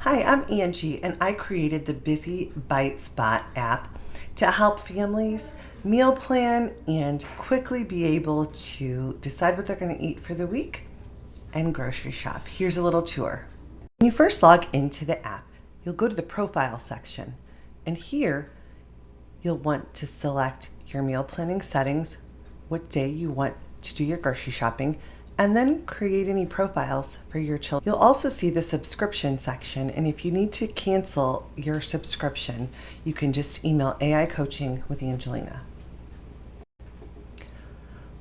Hi, I'm Angie, and I created the Busy Bite Spot app to help families meal plan and quickly be able to decide what they're going to eat for the week and grocery shop. Here's a little tour. When you first log into the app, you'll go to the profile section, and here you'll want to select your meal planning settings, what day you want to do your grocery shopping, and then create any profiles for your children. You'll also see the subscription section, and if you need to cancel your subscription, you can just email AI Coaching with Angelina.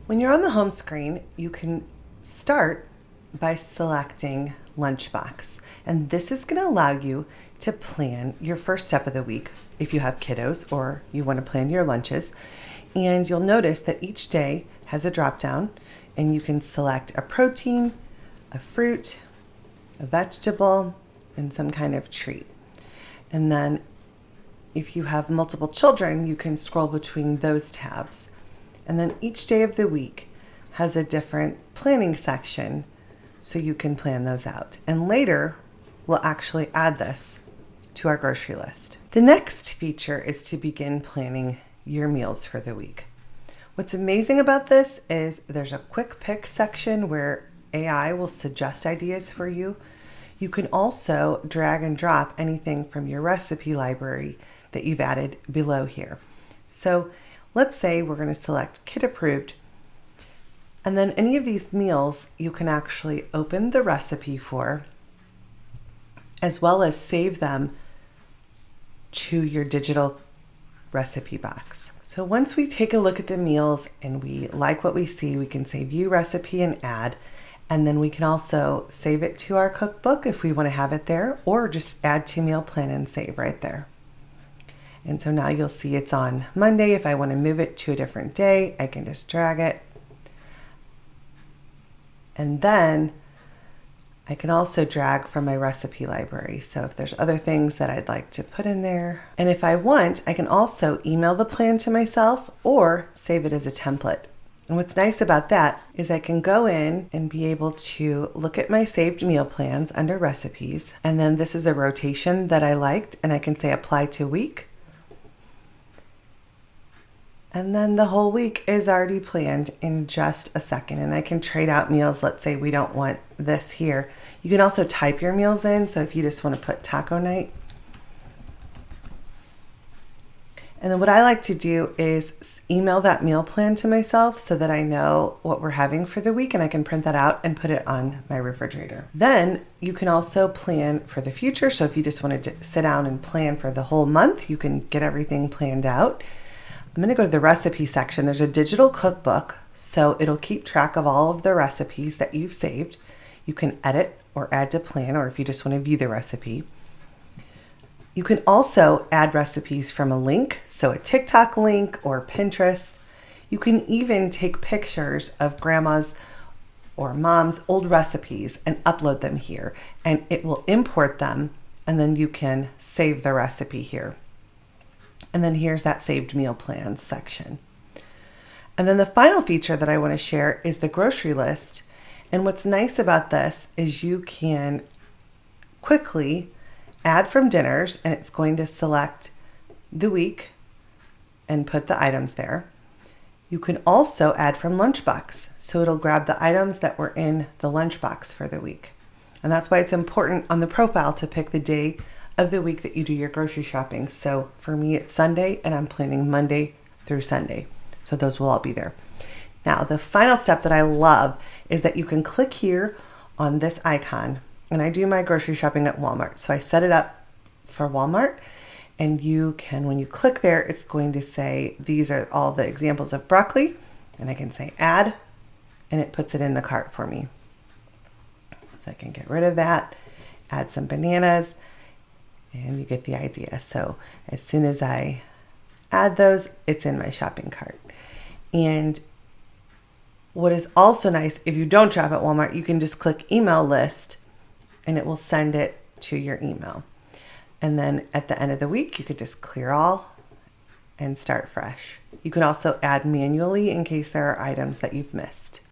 When you're on the home screen, you can start by selecting lunchbox, and this is going to allow you to plan your first step of the week if you have kiddos or you want to plan your lunches. And you'll notice that each day has a drop down, and you can select a protein, a fruit, a vegetable, and some kind of treat. And then if you have multiple children, you can scroll between those tabs. And then each day of the week has a different planning section, so you can plan those out. And later, we'll actually add this to our grocery list. The next feature is to begin planning your meals for the week. What's amazing about this is there's a quick pick section where AI will suggest ideas for you. You can also drag and drop anything from your recipe library that you've added below here. So let's say we're going to select kid approved, and then any of these meals you can actually open the recipe for, as well as save them to your digital recipe box. So once we take a look at the meals and we like what we see, we can say view recipe and add, and then we can also save it to our cookbook if we want to have it there, or just add to meal plan and save right there. And so now you'll see it's on Monday. If I want to move it to a different day, I can just drag it. And then I can also drag from my recipe library. So if there's other things that I'd like to put in there, and if I want, I can also email the plan to myself or save it as a template. And what's nice about that is I can go in and be able to look at my saved meal plans under recipes. And then this is a rotation that I liked, and I can say apply to week. And then the whole week is already planned in just a second. And I can trade out meals. Let's say we don't want this here. You can also type your meals in. So if you just want to put taco night. And then what I like to do is email that meal plan to myself so that I know what we're having for the week, and I can print that out and put it on my refrigerator. Then you can also plan for the future. So if you just wanted to sit down and plan for the whole month, you can get everything planned out. I'm going to go to the recipe section. There's a digital cookbook, so it'll keep track of all of the recipes that you've saved. You can edit or add to plan, or if you just want to view the recipe. You can also add recipes from a link, so a TikTok link or Pinterest. You can even take pictures of grandma's or mom's old recipes and upload them here, and it will import them, and then you can save the recipe here. And then here's that saved meal plans section. And then the final feature that I want to share is the grocery list. And what's nice about this is you can quickly add from dinners, and it's going to select the week and put the items there. You can also add from lunchbox. So it'll grab the items that were in the lunchbox for the week. And that's why it's important on the profile to pick the day of the week that you do your grocery shopping. So for me, it's Sunday, and I'm planning Monday through Sunday. So those will all be there. Now, the final step that I love is that you can click here on this icon, and I do my grocery shopping at Walmart. So I set it up for Walmart, and you can, when you click there, it's going to say, these are all the examples of broccoli, and I can say add, and it puts it in the cart for me. So I can get rid of that, add some bananas, and you get the idea. So as soon as I add those, it's in my shopping cart. And what is also nice, if you don't shop at Walmart, you can just click email list and it will send it to your email. And then at the end of the week, you could just clear all and start fresh. You can also add manually in case there are items that you've missed.